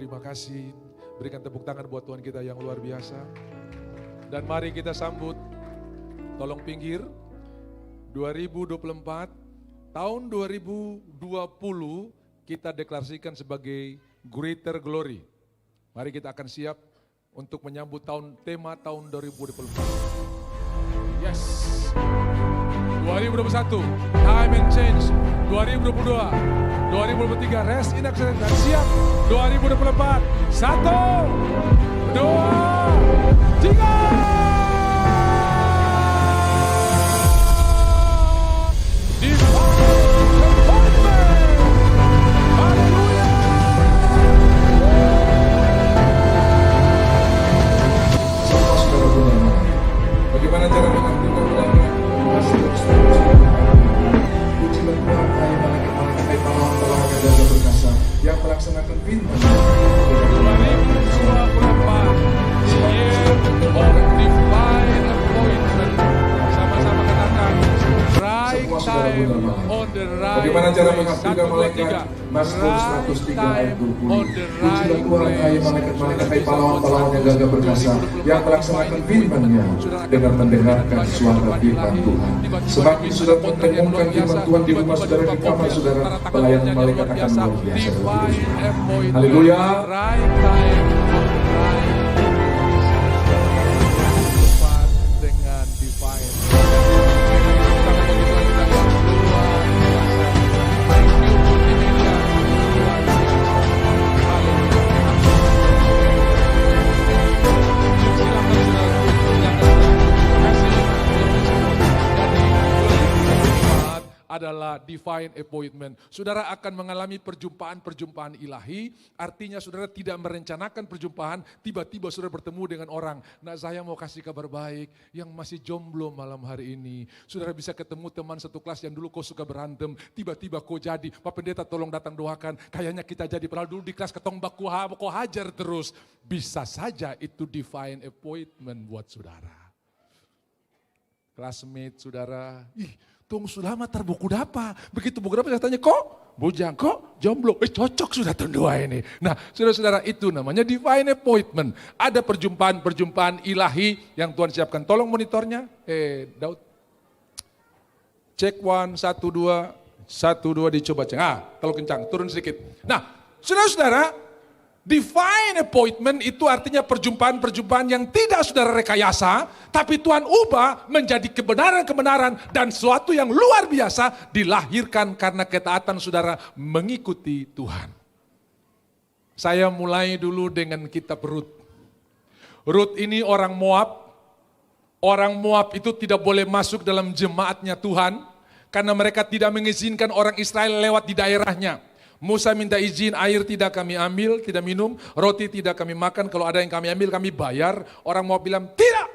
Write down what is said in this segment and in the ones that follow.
terima kasih. Berikan tepuk tangan buat Tuhan kita yang luar biasa. Dan mari kita sambut, tolong pinggir, 2024, tahun 2020 kita deklarasikan sebagai Greater Glory. Mari kita akan siap untuk menyambut tema tahun 2024. Yes. 2021, Time and Change. 2022, 2023, Rest in Excellence. Dan siap 2024. 1, 2, 3. Bagaimana cara mengambil kemenangan? Pujilah Tuhan, hai malaikat-malaikat, hai pahlawan-pahlawan yang jaga perkasa, yang melaksanakan firman. 2024, year of divine appointment. Sama-sama katakan, right time on the right. Bagaimana cara mengabdikan malaikat? Mazmur 103 ayat 20. Pujilah Tuhan, hai malaikat-malaikat, hai pahlawan-pahlawan yang jaga perkasa, yang melaksanakan firman-Nya dengan mendengarkan suara firman Tuhan. Semakin sudah mengumumkan firman Tuhan di rumah saudara, di kamar saudara, pelayanan malaikat akan luar biasa. Haleluya. Dengan divine. Adalah divine appointment. Saudara akan mengalami perjumpaan-perjumpaan ilahi, artinya saudara tidak merencanakan perjumpaan, tiba-tiba saudara bertemu dengan orang. Nah, saya mau kasih kabar baik yang masih jomblo malam hari ini. Saudara bisa ketemu teman satu kelas yang dulu kau suka berantem, tiba-tiba kau jadi, Pak Pendeta tolong datang doakan, kayaknya kita jadi, padahal dulu di kelas ketong baku kau hajar terus. Bisa saja itu divine appointment buat saudara. Classmate saudara, tunggu sudah mah terbuku dapa. Begitu buku dapa saya tanya, kok bujang, kok jomblo? Cocok sudah terdua ini. Nah saudara-saudara, itu namanya divine appointment. Ada perjumpaan-perjumpaan ilahi yang Tuhan siapkan. Tolong monitornya, Daud. Cek 1, 1, 2, 1, 2 dicoba cek. Kalau kencang, turun sedikit. Nah saudara-saudara, divine appointment itu artinya perjumpaan-perjumpaan yang tidak saudara rekayasa, tapi Tuhan ubah menjadi kebenaran-kebenaran dan sesuatu yang luar biasa dilahirkan karena ketaatan saudara mengikuti Tuhan. Saya mulai dulu dengan kitab Rut. Rut ini orang Moab. Orang Moab itu tidak boleh masuk dalam jemaatnya Tuhan karena mereka tidak mengizinkan orang Israel lewat di daerahnya. Musa minta izin, air tidak kami ambil, tidak minum, roti tidak kami makan, kalau ada yang kami ambil kami bayar. Orang mau bilang tidak.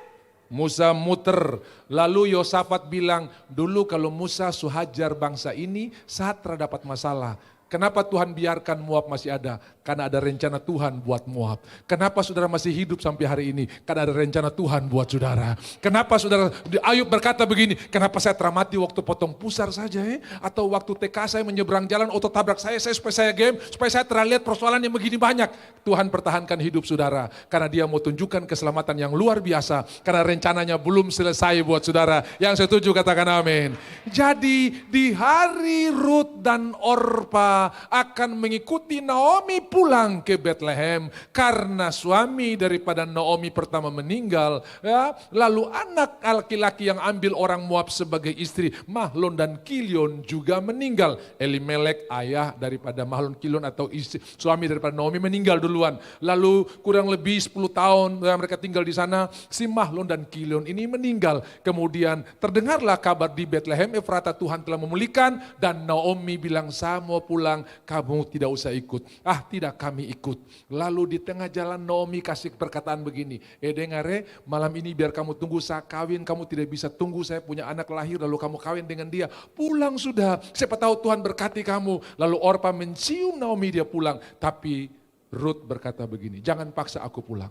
Musa muter, lalu Yosafat bilang, dulu kalau Musa suhajar bangsa ini saat terdapat masalah. Kenapa Tuhan biarkan Moab masih ada? Karena ada rencana Tuhan buat Moab. Kenapa saudara masih hidup sampai hari ini? Karena ada rencana Tuhan buat saudara. Kenapa saudara, Ayub berkata begini, kenapa saya teramati waktu potong pusar saja atau waktu TK saya menyeberang jalan, auto tabrak saya supaya saya game, supaya saya terlihat persoalan yang begini banyak. Tuhan pertahankan hidup saudara, karena dia mau tunjukkan keselamatan yang luar biasa, karena rencananya belum selesai buat saudara. Yang setuju katakan amin. Jadi di hari Rut dan Orpa akan mengikuti Naomi pulang ke Bethlehem karena suami daripada Naomi pertama meninggal, ya. Lalu anak laki-laki yang ambil orang Moab sebagai istri, Mahlon dan Kilion juga meninggal. Elimelek ayah daripada Mahlon Kilion atau istri, suami daripada Naomi meninggal duluan. Lalu kurang lebih 10 tahun mereka tinggal di sana, si Mahlon dan Kilion ini meninggal. Kemudian terdengarlah kabar di Bethlehem Efrata Tuhan telah memulihkan, dan Naomi bilang, saya mau pulang, kamu tidak usah ikut. Tidak, kami ikut. Lalu di tengah jalan Naomi kasih perkataan begini, dengare, malam ini biar kamu tunggu saya kawin, kamu tidak bisa tunggu saya punya anak lahir lalu kamu kawin dengan dia. Pulang sudah, siapa tahu Tuhan berkati kamu. Lalu Orpa mencium Naomi, dia pulang. Tapi Ruth berkata begini, jangan paksa aku pulang.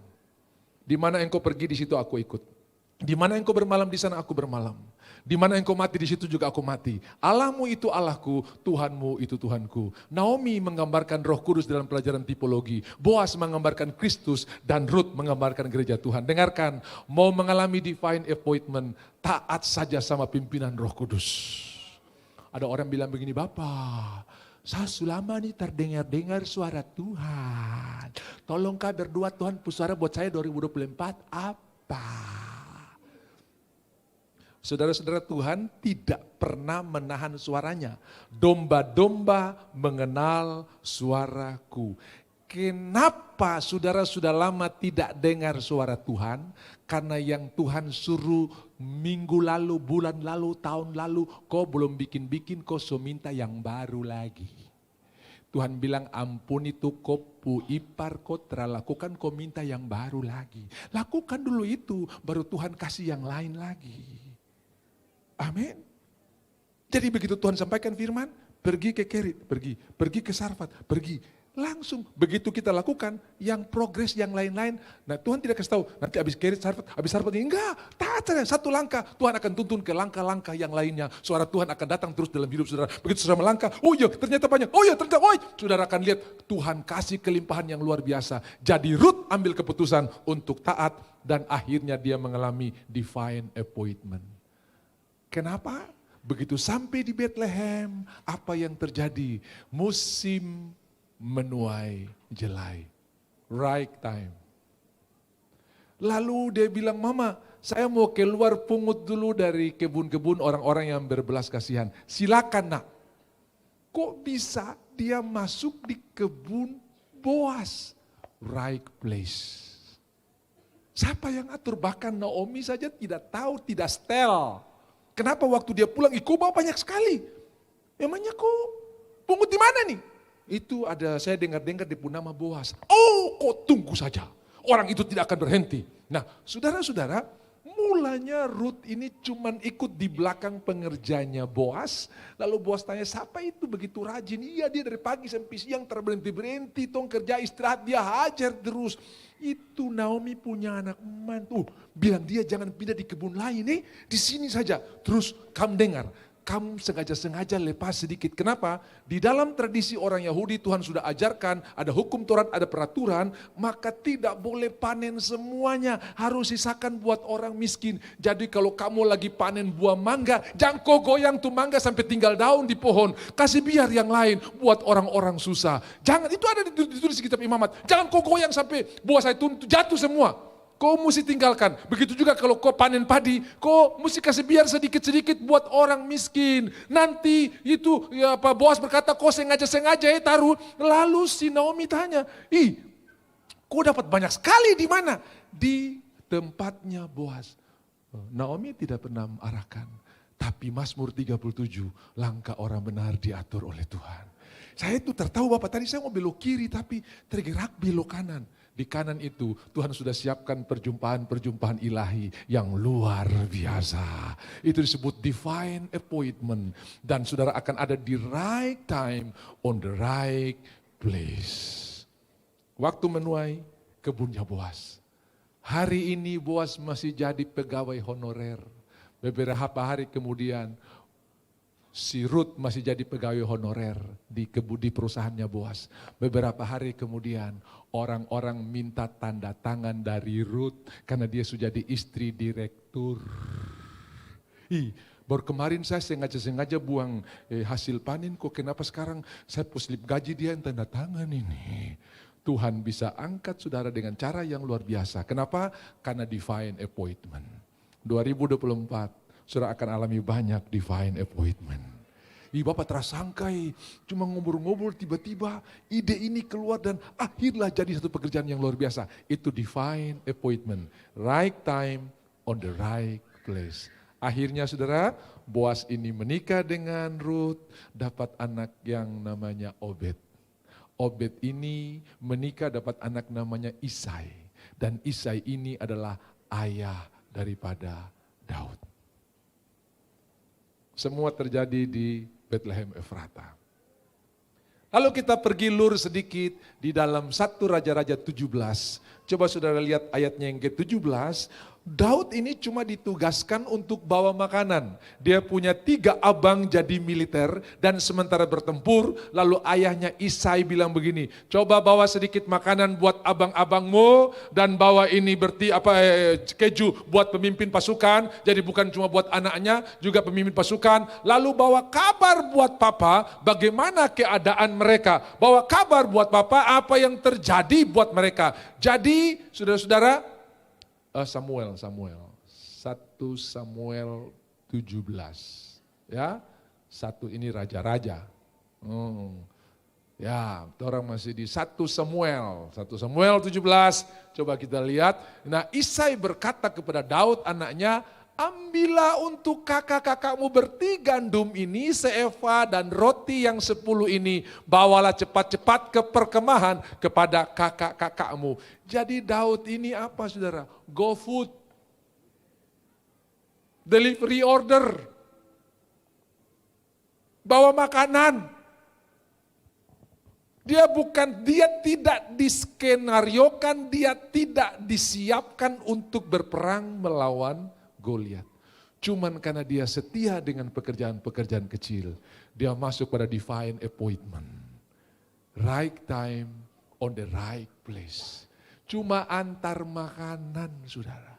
Di mana engkau pergi di situ aku ikut. Di mana engkau bermalam, di sana aku bermalam. Di mana engkau mati, di situ juga aku mati. Allahmu itu Allahku, Tuhanmu itu Tuhanku. Naomi menggambarkan Roh Kudus dalam pelajaran tipologi. Boas menggambarkan Kristus dan Ruth menggambarkan gereja Tuhan. Dengarkan, mau mengalami divine appointment, taat saja sama pimpinan Roh Kudus. Ada orang bilang begini, Bapak, saya selama ini terdengar-dengar suara Tuhan. Tolongkah berdua Tuhan suara buat saya 2024 apa? Saudara-saudara, Tuhan tidak pernah menahan suaranya. Domba-domba mengenal suaraku. Kenapa saudara sudah lama tidak dengar suara Tuhan? Karena yang Tuhan suruh minggu lalu, bulan lalu, tahun lalu, kau belum bikin-bikin, kau so minta yang baru lagi. Tuhan bilang ampun itu kau ipar kau telah lakukan, kau minta yang baru lagi. Lakukan dulu itu, baru Tuhan kasih yang lain lagi. Amin. Jadi begitu Tuhan sampaikan firman, pergi ke Kerit, pergi ke Sarfat, pergi. Langsung begitu kita lakukan yang progres yang lain-lain. Nah Tuhan tidak kasih tahu, nanti habis Kerit, habis Sarfat, enggak. Taat saja, satu langkah. Tuhan akan tuntun ke langkah-langkah yang lainnya. Suara Tuhan akan datang terus dalam hidup saudara. Begitu saudara melangkah, oh iya ternyata banyak, oh iya ternyata, oh iya. Saudara akan lihat Tuhan kasih kelimpahan yang luar biasa. Jadi Ruth ambil keputusan untuk taat dan akhirnya dia mengalami divine appointment. Kenapa? Begitu sampai di Bethlehem, apa yang terjadi? Musim menuai jelai. Right time. Lalu dia bilang, Mama, saya mau keluar pungut dulu dari kebun-kebun orang-orang yang berbelas kasihan. Silakan nak. Kok bisa dia masuk di kebun Boas? Right place. Siapa yang atur? Bahkan Naomi saja tidak tahu, tidak setel. Kenapa waktu dia pulang, kau bawa banyak sekali. Emangnya kau pungut di mana nih? Itu ada, saya dengar-dengar di Punama Boas. Oh, kau tunggu saja. Orang itu tidak akan berhenti. Nah, saudara-saudara, mulanya Ruth ini cuman ikut di belakang pengerjanya Boas. Lalu Boas tanya, siapa itu begitu rajin? Iya, dia dari pagi sampai siang terberhenti-berhenti, tong kerja istirahat, dia hajar terus. Itu Naomi punya anak mantu. Bilang dia jangan pindah di kebun lain nih, di sini saja. Terus kamu dengar, kamu sengaja-sengaja lepas sedikit. Kenapa? Di dalam tradisi orang Yahudi Tuhan sudah ajarkan, ada hukum Taurat, ada peraturan, maka tidak boleh panen semuanya. Harus sisakan buat orang miskin. Jadi kalau kamu lagi panen buah mangga, jangan kau goyang tuh mangga sampai tinggal daun di pohon. Kasih biar yang lain buat orang-orang susah. Jangan, itu ada ditulis di kitab Imamat. Jangan kau goyang sampai buah zaitun jatuh semua. Kau mesti tinggalkan. Begitu juga kalau kau panen padi, kau mesti kasih biar sedikit-sedikit buat orang miskin. Nanti itu ya Pak Boas berkata, kau sengaja-sengaja taruh. Lalu si Naomi tanya, kau dapat banyak sekali di mana? Di tempatnya Boas. Naomi tidak pernah mengarahkan. Tapi Mazmur 37, langkah orang benar diatur oleh Tuhan. Saya itu tertahu Bapak, tadi saya mau belok kiri tapi tergerak belok kanan. Di kanan itu Tuhan sudah siapkan perjumpaan-perjumpaan ilahi yang luar biasa. Itu disebut divine appointment. Dan saudara akan ada di right time on the right place. Waktu menuai kebunnya Boas. Hari ini Boas masih jadi pegawai honorer. Beberapa hari kemudian si Ruth masih jadi pegawai honorer di perusahaannya Boas. Beberapa hari kemudian orang-orang minta tanda tangan dari Ruth karena dia sudah jadi istri direktur. Baru kemarin saya sengaja buang hasil panen, kok kenapa sekarang saya slip gaji dia yang tanda tangan ini. Tuhan bisa angkat saudara dengan cara yang luar biasa. Kenapa? Karena divine appointment. 2024 saudara akan alami banyak divine appointment. Bapak tersangkai, cuma ngobrol-ngobrol tiba-tiba ide ini keluar dan akhirlah jadi satu pekerjaan yang luar biasa. Itu divine appointment. Right time on the right place. Akhirnya saudara, Boas ini menikah dengan Ruth, dapat anak yang namanya Obed. Obed ini menikah dapat anak namanya Isai. Dan Isai ini adalah ayah daripada Daud. Semua terjadi di Bethlehem Efrata. Lalu kita pergi lur sedikit di dalam 1 Raja-Raja 17. Coba saudara lihat ayatnya yang ke-17. Daud ini cuma ditugaskan untuk bawa makanan. Dia punya 3 abang jadi militer dan sementara bertempur, lalu ayahnya Isai bilang begini, coba bawa sedikit makanan buat abang-abangmu dan bawa ini keju buat pemimpin pasukan, jadi bukan cuma buat anaknya, juga pemimpin pasukan. Lalu bawa kabar buat papa bagaimana keadaan mereka. Bawa kabar buat papa apa yang terjadi buat mereka. Jadi saudara-saudara, Samuel 1 Samuel 17 ya, 1 ini raja-raja. Ya, orang masih di 1 Samuel 17, coba kita lihat. Nah, Isai berkata kepada Daud anaknya, ambillah untuk kakak-kakakmu 3 gandum ini, seeva dan roti yang 10 ini. Bawalah cepat-cepat ke perkemahan kepada kakak-kakakmu. Jadi Daud ini apa saudara? Go food. Delivery order. Bawa makanan. Dia tidak diskenariokan, dia tidak disiapkan untuk berperang melawan Goliat. Cuman karena dia setia dengan pekerjaan-pekerjaan kecil, dia masuk pada divine appointment. Right time on the right place. Cuma antar makanan saudara.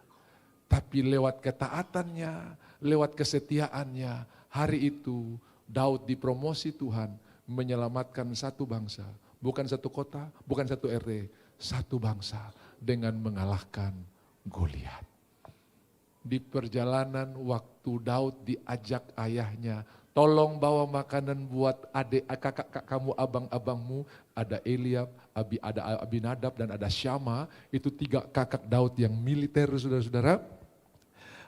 Tapi lewat ketaatannya, lewat kesetiaannya, hari itu Daud dipromosi Tuhan menyelamatkan satu bangsa. Bukan satu kota, bukan satu RT, satu bangsa dengan mengalahkan Goliat. Di perjalanan waktu Daud diajak ayahnya, tolong bawa makanan buat kakak kamu, abang-abangmu, ada Eliab, ada Abinadab dan ada Syama, itu 3 kakak Daud yang militer saudara-saudara.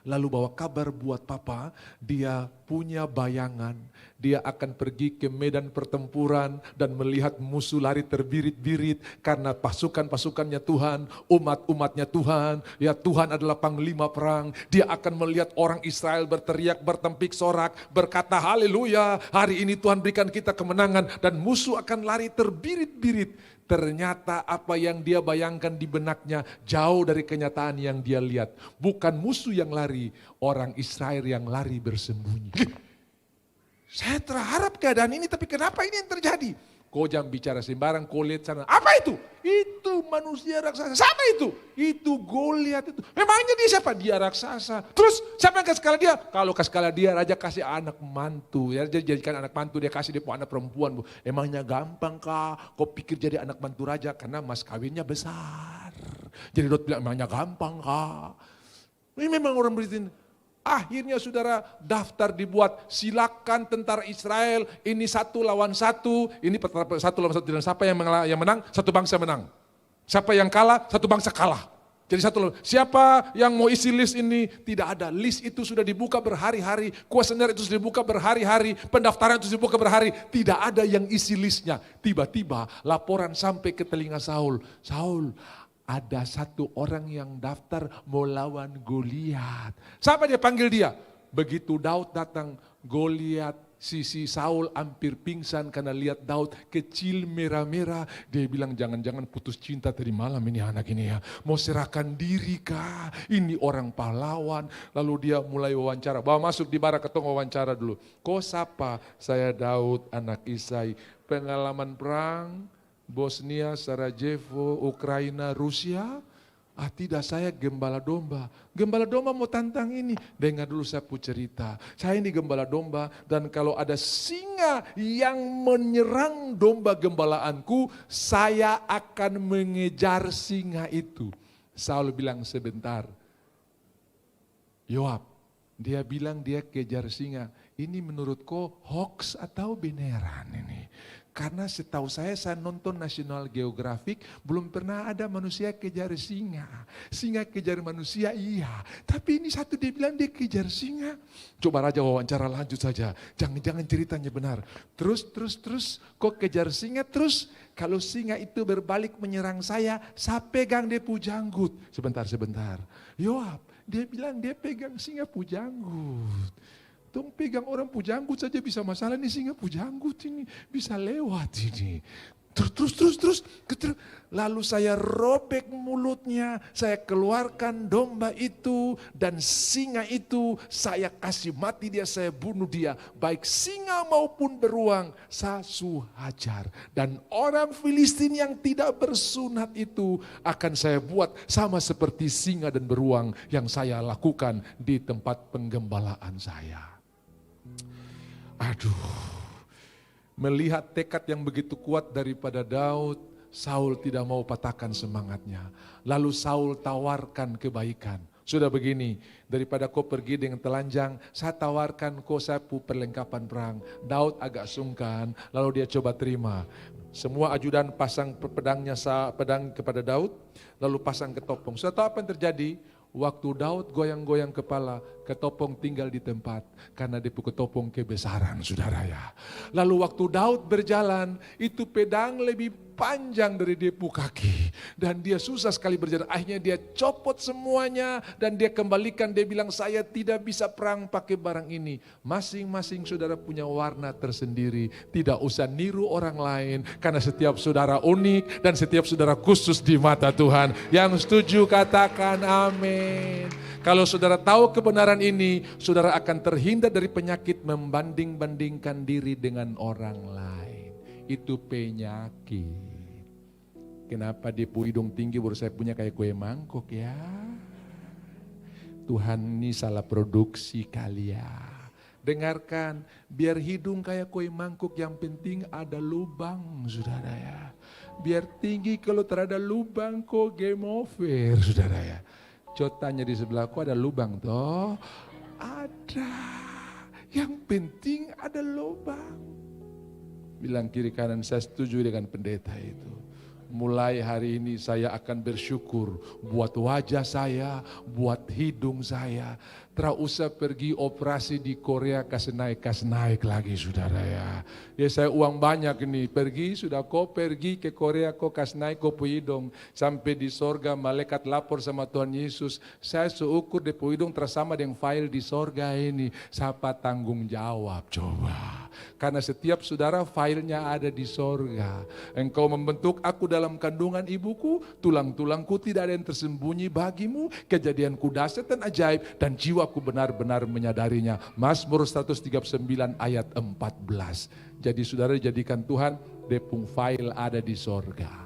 Lalu bawa kabar buat papa, dia punya bayangan, dia akan pergi ke medan pertempuran dan melihat musuh lari terbirit-birit karena pasukan-pasukannya Tuhan, umat-umatnya Tuhan, ya Tuhan adalah panglima perang. Dia akan melihat orang Israel berteriak, bertempik sorak, berkata haleluya, hari ini Tuhan berikan kita kemenangan dan musuh akan lari terbirit-birit. Ternyata apa yang dia bayangkan di benaknya jauh dari kenyataan yang dia lihat. Bukan musuh yang lari, orang Israel yang lari bersembunyi. Saya terharap keadaan ini, tapi kenapa ini yang terjadi? Kau jangan bicara sembarang, kau lihat sana. Apa itu? Itu manusia raksasa. Siapa itu? Itu Goliat itu. Memangnya dia siapa? Dia raksasa. Terus siapa yang kasih kalah dia? Kalau kasih kalah dia, raja kasih anak mantu. Ya, jadi jadikan anak mantu, dia kasih dia anak perempuan. Emangnya gampang kah? Kau pikir jadi anak mantu raja karena mas kawinnya besar. Jadi Daud bilang emangnya gampang kah? Ini memang orang beritin. Akhirnya saudara daftar dibuat, silakan tentara Israel, ini 1 lawan 1, ini 1 lawan 1, dan siapa yang menang, satu bangsa menang. Siapa yang kalah, satu bangsa kalah. Jadi siapa yang mau isi list ini, tidak ada. List itu sudah dibuka berhari-hari, kuesioner itu sudah dibuka berhari-hari, pendaftaran itu sudah dibuka berhari, tidak ada yang isi listnya. Tiba-tiba laporan sampai ke telinga Saul, Saul, ada 1 orang yang daftar mau lawan Goliat. Siapa dia panggil dia? Begitu Daud datang, Goliat, si Saul hampir pingsan karena lihat Daud kecil merah-merah. Dia bilang jangan-jangan putus cinta tadi malam ini anak ini ya. Mau serahkan diri kah? Ini orang pahlawan. Lalu dia mulai wawancara. Bawa masuk di barak ketong wawancara dulu. Kau siapa? Saya Daud anak Isai. Pengalaman perang Bosnia, Sarajevo, Ukraina, Rusia. Tidak, saya gembala domba. Gembala domba mau tantang ini. Dengar dulu saya cerita. Saya ini gembala domba dan kalau ada singa yang menyerang domba gembalaanku, saya akan mengejar singa itu. Saul bilang sebentar. Yoab, dia bilang dia kejar singa. Ini menurut kau hoax atau beneran ini? Karena setahu saya nonton National Geographic, belum pernah ada manusia kejar singa. Singa kejar manusia iya, tapi ini satu dia bilang dia kejar singa. Coba raja wawancara lanjut saja, jangan-jangan ceritanya benar. Terus, kok kejar singa terus? Kalau singa itu berbalik menyerang saya pegang dia pujanggut. Sebentar. Yoab, dia bilang dia pegang singa pujanggut. Tong pegang orang pujanggut saja bisa masalah, ini singa pujanggut ini bisa lewat ini. Terus. Lalu saya robek mulutnya, saya keluarkan domba itu dan singa itu, saya kasih mati dia, saya bunuh dia. Baik singa maupun beruang, saya hajar. Dan orang Filistin yang tidak bersunat itu akan saya buat sama seperti singa dan beruang yang saya lakukan di tempat penggembalaan saya. Melihat tekad yang begitu kuat daripada Daud, Saul tidak mau patahkan semangatnya. Lalu Saul tawarkan kebaikan. Sudah begini, daripada kau pergi dengan telanjang, saya tawarkan kau sapu perlengkapan perang. Daud agak sungkan, lalu dia coba terima. Semua ajudan pasang pedang kepada Daud, lalu pasang ketopong. Sudah tahu apa yang terjadi? Waktu Daud goyang-goyang kepala, ketopong tinggal di tempat. Karena dia ketopong kebesaran, saudara ya. Lalu waktu Daud berjalan, itu pedang lebih panjang dari dia kaki. Dan dia susah sekali berjalan. Akhirnya dia copot semuanya dan dia kembalikan. Dia bilang, saya tidak bisa perang pakai barang ini. Masing-masing saudara punya warna tersendiri. Tidak usah niru orang lain. Karena setiap saudara unik dan setiap saudara khusus di mata Tuhan. Yang setuju katakan amin. Kalau saudara tahu kebenaran ini, saudara akan terhindar dari penyakit membanding-bandingkan diri dengan orang lain. Itu penyakit. Kenapa dia hidung tinggi baru saya punya kayak kue mangkok ya? Tuhan ini salah produksi kali ya. Dengarkan, biar hidung kayak kue mangkok yang penting ada lubang, saudara ya. Biar tinggi kalau terada lubang kok game over, saudara ya. Cotanya di sebelahku ada lubang toh? Ada. Yang penting ada lubang. Bilang kiri kanan, saya setuju dengan pendeta itu. Mulai hari ini saya akan bersyukur buat wajah saya, buat hidung saya. Tidak usah pergi operasi di Korea kasih naik lagi saudara ya. Ya saya uang banyak ini, pergi sudah kau pergi ke Korea kau kasih naik kau hidung. Sampai di sorga malaikat lapor sama Tuhan Yesus. Saya seukur di hidung tersama dengan file di sorga ini. Siapa tanggung jawab coba. Karena setiap saudara filenya ada di sorga. Engkau membentuk aku dalam kandungan ibuku, tulang-tulangku tidak ada yang tersembunyi bagimu, kejadianku dahsyat dan ajaib, dan jiwaku benar-benar menyadarinya. Mazmur 139 ayat 14. Jadi saudara jadikan Tuhan, depung file ada di sorga.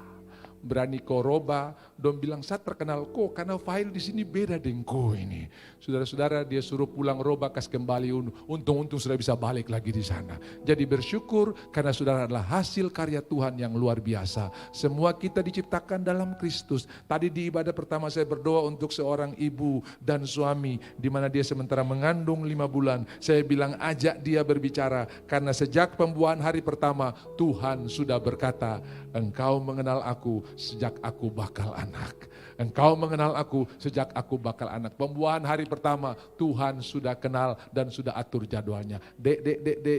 Berani kau roba, dong bilang saya terkenal kau karena file di sini beda dengan kau ini. Saudara-saudara dia suruh pulang roba kas kembali, untung-untung sudah bisa balik lagi di sana. Jadi bersyukur karena saudara adalah hasil karya Tuhan yang luar biasa. Semua kita diciptakan dalam Kristus. Tadi di ibadah pertama saya berdoa untuk seorang ibu dan suami di mana dia sementara mengandung 5 bulan. Saya bilang ajak dia berbicara karena sejak pembuahan hari pertama Tuhan sudah berkata, engkau mengenal aku sejak aku bakal anak. Engkau mengenal aku sejak aku bakal anak. Pembuahan hari pertama Tuhan sudah kenal dan sudah atur jadwalnya. Dek,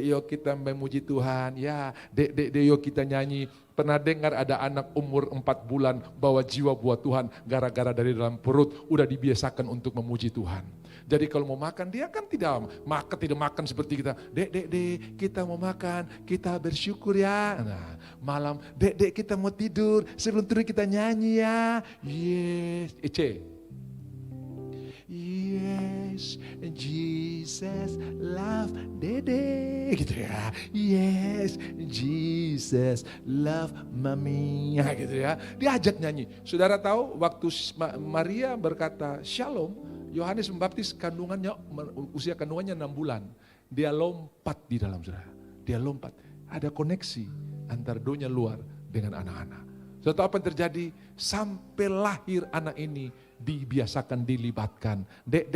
yuk kita memuji Tuhan. Ya, dek, yuk kita nyanyi. Pernah dengar ada anak umur 4 bulan bawa jiwa buat Tuhan. Gara-gara dari dalam perut udah dibiasakan untuk memuji Tuhan. Jadi kalau mau makan dia kan tidak makan seperti kita. Dek, kita mau makan, kita bersyukur ya. Nah, malam, dek kita mau tidur, sebelum tidur kita nyanyi ya. Yes, Yes, Jesus love Dede gitu ya. Yes, Jesus love Mami gitu ya. Diajak nyanyi. Saudara tahu waktu Maria berkata Shalom, Yohanes Pembaptis usia kandungannya 6 bulan. Dia lompat di dalam saudara. Dia lompat. Ada koneksi antara dunia luar dengan anak-anak. Saudara tahu apa yang terjadi? Sampai lahir anak ini dibiasakan dilibatkan. Dek,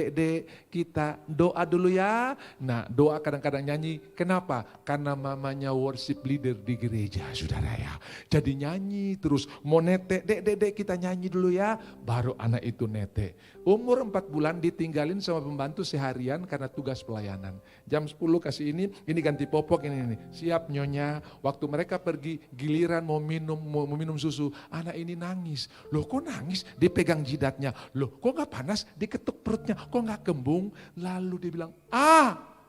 kita doa dulu ya. Nah doa kadang-kadang nyanyi. Kenapa? Karena mamanya worship leader di gereja saudara ya. Jadi nyanyi terus. Mau netek, dek kita nyanyi dulu ya. Baru anak itu netek. Umur 4 bulan ditinggalin sama pembantu seharian karena tugas pelayanan. Jam 10 kasih ini ganti popok ini. Siap nyonya. Waktu mereka pergi giliran mau minum susu. Anak ini nangis. Loh kok nangis? Dipegang jidatnya. Loh kok gak panas? Diketuk perutnya. Kok gak kembung? Lalu dia bilang,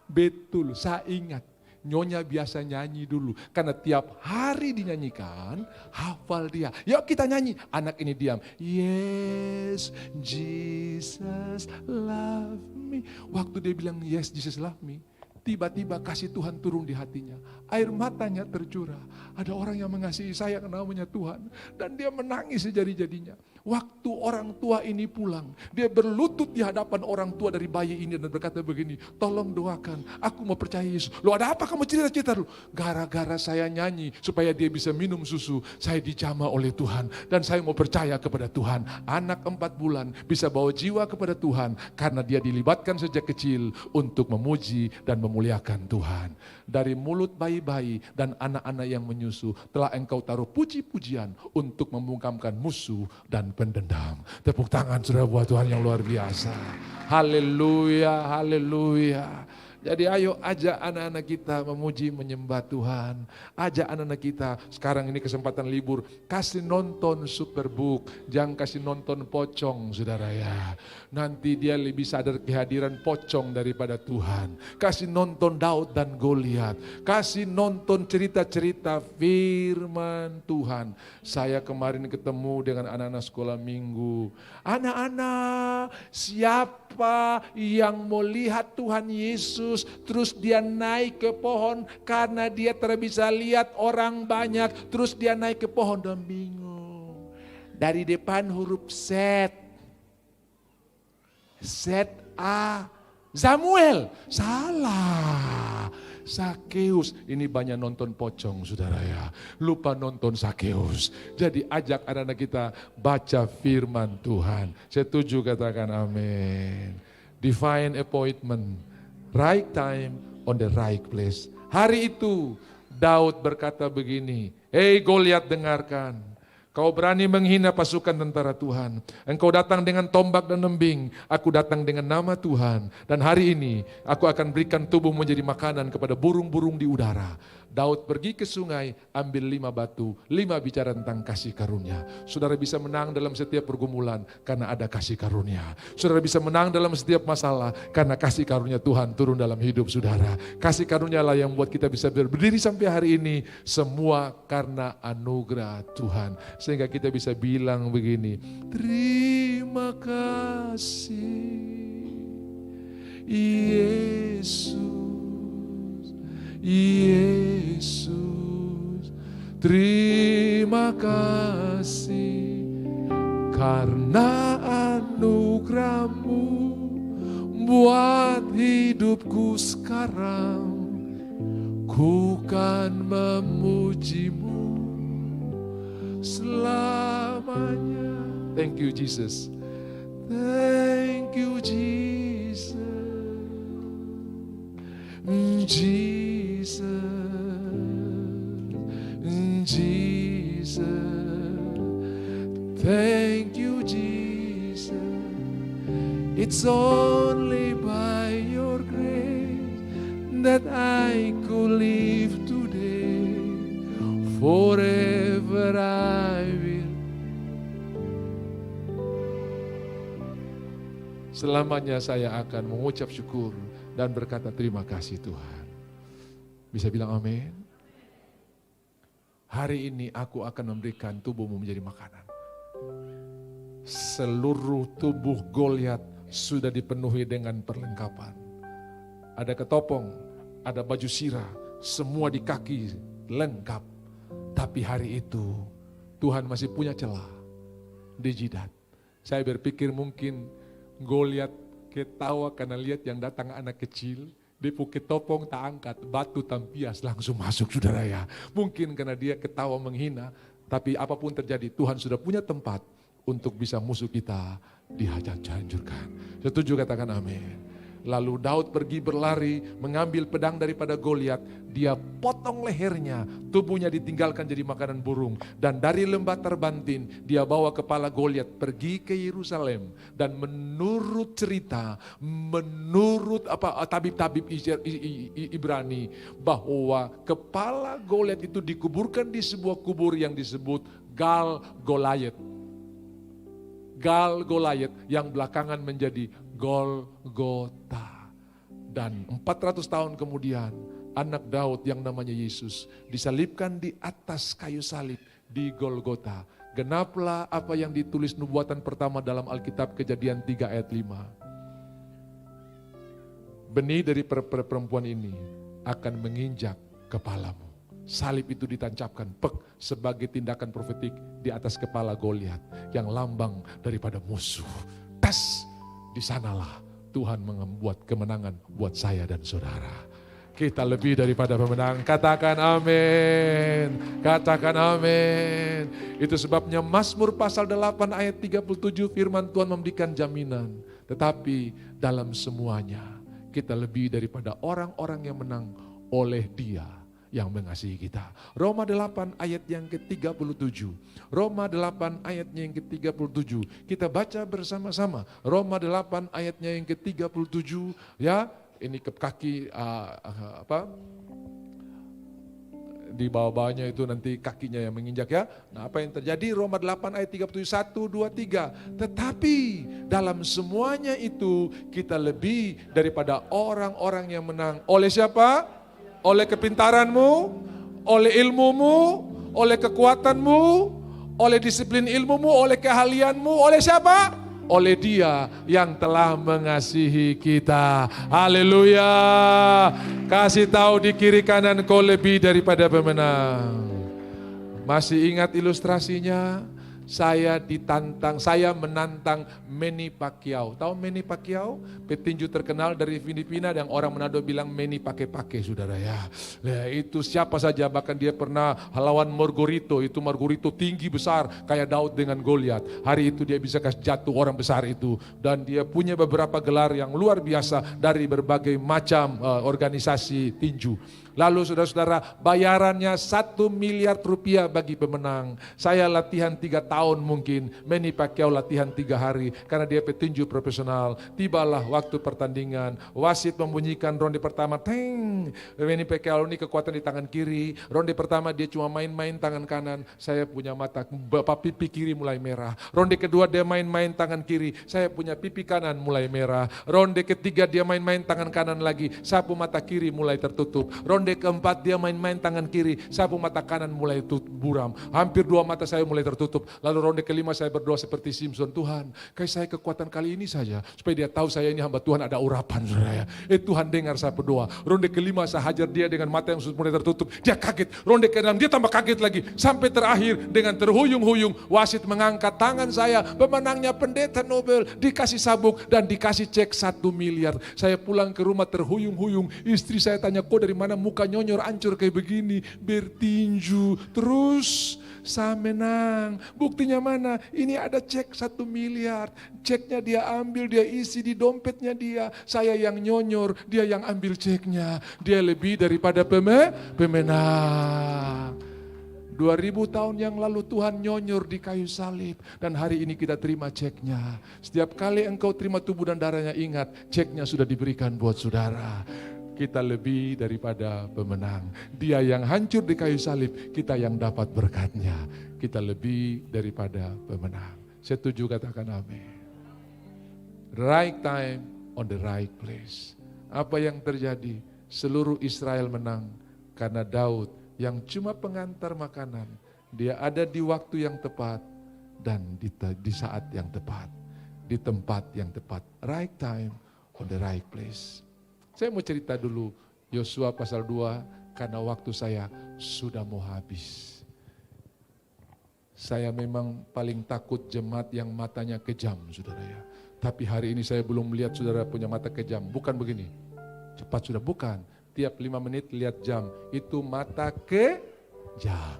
betul saya ingat. Nyonya biasa nyanyi dulu. Karena tiap hari dinyanyikan, hafal dia. Yuk kita nyanyi. Anak ini diam. Yes, Jesus love me. Waktu dia bilang yes, Jesus love me, tiba-tiba kasih Tuhan turun di hatinya. Air matanya tercurah. Ada orang yang mengasihi saya yang namanya Tuhan. Dan dia menangis sejadi-jadinya. Waktu orang tua ini pulang, dia berlutut di hadapan orang tua dari bayi ini dan berkata begini, tolong doakan, aku mau percaya Yesus. Loh ada apa kamu cerita-cerita dulu? Gara-gara saya nyanyi supaya dia bisa minum susu, saya dijamah oleh Tuhan. Dan saya mau percaya kepada Tuhan. Anak 4 bulan bisa bawa jiwa kepada Tuhan karena dia dilibatkan sejak kecil untuk memuji dan memuliakan Tuhan. Dari mulut bayi-bayi dan anak-anak yang menyusu telah engkau taruh puji-pujian untuk membungkamkan musuh dan pendendam. Tepuk tangan saudara buat Tuhan yang luar biasa. Haleluya, haleluya. Jadi ayo ajak anak-anak kita memuji menyembah Tuhan. Ajak anak-anak kita, sekarang ini kesempatan libur, kasih nonton Superbook. Jangan kasih nonton pocong saudara ya. Nanti dia lebih sadar kehadiran pocong daripada Tuhan. Kasih nonton Daud dan Goliat. Kasih nonton cerita-cerita firman Tuhan. Saya kemarin ketemu dengan anak-anak sekolah minggu. Anak-anak, siapa yang mau lihat Tuhan Yesus terus dia naik ke pohon karena dia bisa lihat orang banyak, terus dia naik ke pohon dan bingung. Dari depan huruf Z A, Samuel, salah. Sakeus, ini banyak nonton pocong saudara ya, lupa nonton Sakeus. Jadi ajak anak-anak kita baca firman Tuhan. Setuju katakan amin. Divine appointment, right time on the right place. Hari itu Daud berkata begini, hei Goliat dengarkan. Kau berani menghina pasukan tentara Tuhan. Engkau datang dengan tombak dan lembing. Aku datang dengan nama Tuhan. Dan hari ini aku akan berikan tubuh menjadi makanan kepada burung-burung di udara. Daud pergi ke sungai, ambil 5 batu. 5 bicara tentang kasih karunia. Saudara bisa menang dalam setiap pergumulan karena ada kasih karunia. Saudara bisa menang dalam setiap masalah karena kasih karunia Tuhan turun dalam hidup saudara. Kasih karunia lah yang membuat kita bisa berdiri sampai hari ini. Semua karena anugerah Tuhan. Sehingga kita bisa bilang begini, terima kasih Yesus, Yesus, terima kasih karena anugerah-Mu buat hidupku sekarang, ku kan memuji-Mu selamanya. Thank you Jesus. Thank you Jesus. Jesus. Jesus. Thank you Jesus. It's only by your grace that I could live today. Forever I will. Selamanya saya akan mengucap syukur dan berkata terima kasih Tuhan. Bisa bilang amin? Hari ini aku akan memberikan tubuhmu menjadi makanan. Seluruh tubuh Goliat sudah dipenuhi dengan perlengkapan. Ada ketopong, ada baju sirah, semua di kaki lengkap. Tapi hari itu Tuhan masih punya celah di jidat. Saya berpikir mungkin Goliat ketawa karena lihat yang datang anak kecil. Dia ketopong tak angkat, batu tampias langsung masuk saudara ya. Mungkin karena dia ketawa menghina. Tapi apapun terjadi Tuhan sudah punya tempat untuk bisa musuh kita dihancurkan. Setuju katakan amin. Lalu Daud pergi berlari, mengambil pedang daripada Goliat, dia potong lehernya, tubuhnya ditinggalkan jadi makanan burung. Dan dari lembah Terbantin, dia bawa kepala Goliat pergi ke Yerusalem. Dan menurut cerita, menurut tabib-tabib Ibrani, bahwa kepala Goliat itu dikuburkan di sebuah kubur yang disebut Gal Goliat. Gal Goliat yang belakangan menjadi Golgota. Dan 400 tahun kemudian anak Daud yang namanya Yesus, disalibkan di atas kayu salib di Golgota. Genaplah apa yang ditulis nubuatan pertama dalam Alkitab Kejadian 3 ayat 5. Benih dari perempuan ini akan menginjak kepalamu. Salib itu ditancapkan sebagai tindakan profetik di atas kepala Goliat yang lambang daripada musuh. Tes, di sanalah Tuhan membuat kemenangan buat saya dan saudara. Kita lebih daripada pemenang. Katakan amin. Katakan amin. Itu sebabnya Mazmur pasal 8 ayat 37 firman Tuhan memberikan jaminan. Tetapi dalam semuanya kita lebih daripada orang-orang yang menang oleh Dia yang mengasihi kita. Roma 8 ayat yang ke-37. Roma 8 ayatnya yang ke-37. Kita baca bersama-sama. Roma 8 ayatnya yang ke-37 ya. Ini ke kaki di bawah-bawahnya itu nanti kakinya yang menginjak ya. Nah, apa yang terjadi? Roma 8 ayat 31, 2, 3. Tetapi dalam semuanya itu kita lebih daripada orang-orang yang menang. Oleh siapa? Oleh kepintaranmu, oleh ilmumu, oleh kekuatanmu, oleh disiplin ilmumu, oleh keahlianmu, oleh siapa? Oleh Dia yang telah mengasihi kita. Haleluya. Kasih tahu di kiri kanan kau lebih daripada pemenang. Masih ingat ilustrasinya? Saya menantang Manny Pacquiao. Tahu Manny Pacquiao? Petinju terkenal dari Filipina yang orang Manado bilang Manny pakai-pakai, saudara ya. Nah, itu siapa saja, bahkan dia pernah lawan Margarito. Itu Margarito tinggi besar kayak Daud dengan Goliat. Hari itu dia bisa kasih jatuh orang besar itu. Dan dia punya beberapa gelar yang luar biasa dari berbagai macam organisasi tinju. Lalu saudara-saudara, bayarannya 1 miliar rupiah bagi pemenang. Saya latihan 3 tahun mungkin, Manny Pacquiao latihan 3 hari karena dia petinju profesional. Tibalah waktu pertandingan, wasit membunyikan ronde pertama, teng. Manny Pacquiao ini kekuatan di tangan kiri. Ronde pertama dia cuma main-main tangan kanan. Saya punya mata pipi kiri mulai merah. Ronde kedua dia main-main tangan kiri. Saya punya pipi kanan mulai merah. Ronde ketiga dia main-main tangan kanan lagi. Sapu mata kiri mulai tertutup. Ronde keempat dia main-main tangan kiri, sapu mata kanan mulai buram. Hampir 2 mata saya mulai tertutup. Lalu ronde kelima saya berdoa seperti Simpson, Tuhan kasih saya kekuatan kali ini saja, supaya dia tahu saya ini hamba Tuhan, ada urapan saudara ya. Tuhan dengar saya berdoa. Ronde kelima saya hajar dia dengan mata yang sudah mulai tertutup. Dia kaget. Ronde keenam dia tambah kaget lagi. Sampai terakhir dengan terhuyung-huyung wasit mengangkat tangan saya, pemenangnya pendeta Nobel, dikasih sabuk dan dikasih cek 1 miliar. Saya pulang ke rumah terhuyung-huyung. Istri saya tanya, kok dari mana muka nyonyor ancur kayak begini, bertinju terus saya menang. Buktinya mana? Ini ada cek 1 miliar. Ceknya dia ambil, dia isi di dompetnya dia. Saya yang nyonyor, dia yang ambil ceknya. Dia lebih daripada pemenang. 2000 tahun yang lalu Tuhan nyonyor di kayu salib, dan hari ini kita terima ceknya. Setiap kali engkau terima tubuh dan darahnya, ingat ceknya sudah diberikan buat saudara. Kita lebih daripada pemenang. Dia yang hancur di kayu salib, kita yang dapat berkatnya. Kita lebih daripada pemenang. Setuju, katakan amin. Right time on the right place. Apa yang terjadi? Seluruh Israel menang karena Daud yang cuma pengantar makanan. Dia ada di waktu yang tepat dan di saat yang tepat. Di tempat yang tepat. Right time on the right place. Saya mau cerita dulu Yosua pasal 2 karena waktu saya sudah mau habis. Saya memang paling takut jemaat yang matanya kejam, saudara ya. Tapi hari ini saya belum melihat saudara punya mata kejam. Bukan begini, cepat sudah, bukan. Tiap 5 menit lihat jam, itu mata kejam. Ya,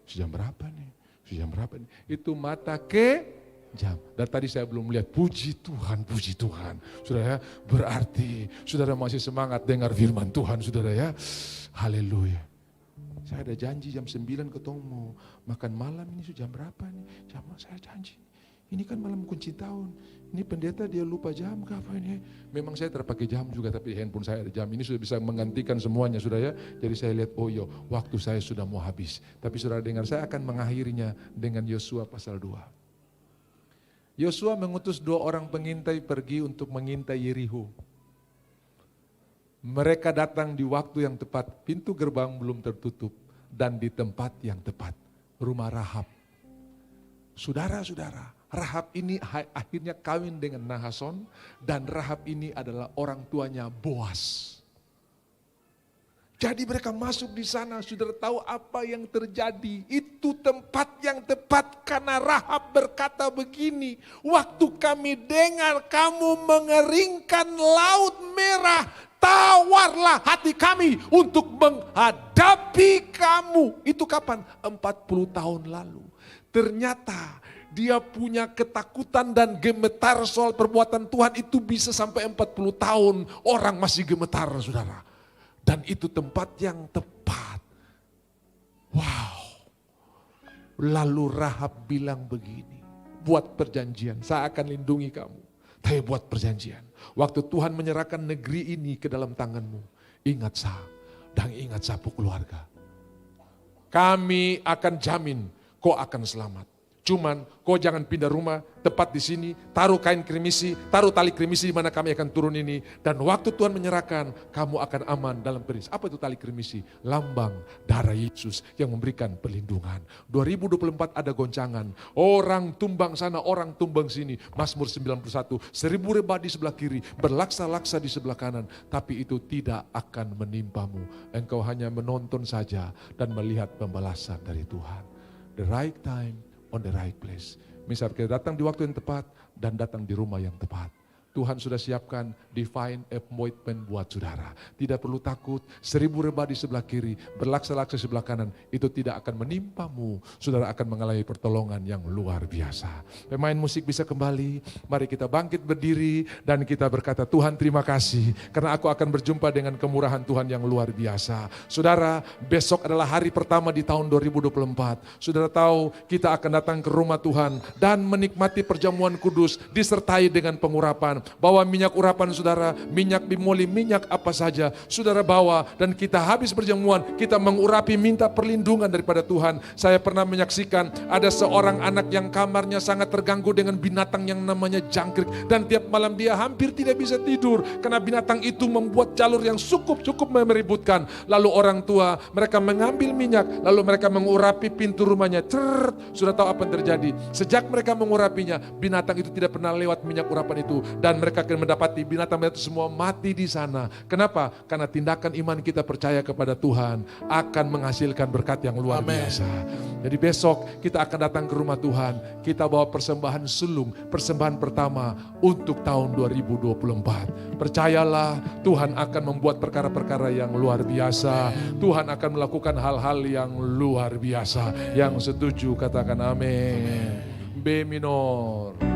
jam berapa nih? Jam berapa nih? Itu mata kejam. Dan tadi saya belum melihat, puji Tuhan, puji Tuhan. Saudara ya, berarti saudara masih semangat dengar firman Tuhan, saudara ya. Haleluya. Saya ada janji jam 9 ketemu makan malam, ini sudah jam berapa nih? Jam saya janji. Ini kan malam kunci tahun. Ini pendeta dia lupa jam ke apa ini? Memang saya terpakai jam juga, tapi handphone saya ada jam. Ini sudah bisa menggantikan semuanya, saudara ya. Jadi saya lihat, oh iya, waktu saya sudah mau habis. Tapi saudara dengar, saya akan mengakhirinya dengan Yosua pasal 2. Yosua mengutus 2 orang pengintai pergi untuk mengintai Yeriko. Mereka datang di waktu yang tepat, pintu gerbang belum tertutup, dan di tempat yang tepat, rumah Rahab. Saudara-saudara, Rahab ini akhirnya kawin dengan Nahason, dan Rahab ini adalah orang tuanya Boas. Jadi mereka masuk di sana, saudara tahu apa yang terjadi. Itu tempat yang tepat karena Rahab berkata begini, waktu kami dengar kamu mengeringkan laut merah, tawarlah hati kami untuk menghadapi kamu. Itu kapan? 40 tahun lalu. Ternyata dia punya ketakutan dan gemetar soal perbuatan Tuhan itu bisa sampai 40 tahun orang masih gemetar, saudara. Dan itu tempat yang tepat. Wow. Lalu Rahab bilang begini, buat perjanjian, saya akan lindungi kamu. Tapi buat perjanjian, waktu Tuhan menyerahkan negeri ini ke dalam tanganmu, ingat saya dan ingat sapu keluarga. Kami akan jamin kau akan selamat. Cuman kau jangan pindah rumah, tepat di sini, taruh kain krimisi, taruh tali krimisi di mana kami akan turun ini. Dan waktu Tuhan menyerahkan, kamu akan aman dalam perjanjian. Apa itu tali krimisi? Lambang darah Yesus yang memberikan perlindungan. 2024 ada goncangan. Orang tumbang sana, orang tumbang sini. Mazmur 91, 1000 rebah di sebelah kiri, berlaksa-laksa di sebelah kanan. Tapi itu tidak akan menimpamu. Engkau hanya menonton saja dan melihat pembalasan dari Tuhan. The right time, on the right place. Misal kita datang di waktu yang tepat dan datang di rumah yang tepat. Tuhan sudah siapkan divine appointment buat saudara. Tidak perlu takut, 1000 rebah di sebelah kiri, berlaksa-laksa di sebelah kanan. Itu tidak akan menimpamu. Saudara akan mengalami pertolongan yang luar biasa. Pemain musik bisa kembali, mari kita bangkit berdiri dan kita berkata, Tuhan terima kasih. Karena aku akan berjumpa dengan kemurahan Tuhan yang luar biasa. Saudara, besok adalah hari pertama di tahun 2024. Saudara tahu kita akan datang ke rumah Tuhan dan menikmati perjamuan kudus disertai dengan pengurapan. Bawa minyak urapan saudara, minyak bimoli, minyak apa saja. Saudara bawa dan kita habis perjamuan, kita mengurapi minta perlindungan daripada Tuhan. Saya pernah menyaksikan ada seorang anak yang kamarnya sangat terganggu dengan binatang yang namanya jangkrik. Dan tiap malam dia hampir tidak bisa tidur karena binatang itu membuat jalur yang cukup meributkan. Lalu orang tua mereka mengambil minyak, lalu mereka mengurapi pintu rumahnya. Sudah tahu apa yang terjadi? Sejak mereka mengurapinya, binatang itu tidak pernah lewat minyak urapan itu. Dan mereka akan mendapati binatang-binatang semua mati di sana. Kenapa? Karena tindakan iman kita percaya kepada Tuhan akan menghasilkan berkat yang luar biasa. Jadi besok kita akan datang ke rumah Tuhan. Kita bawa persembahan sulung, persembahan pertama untuk tahun 2024. Percayalah Tuhan akan membuat perkara-perkara yang luar biasa. Tuhan akan melakukan hal-hal yang luar biasa. Yang setuju katakan amin. B minor.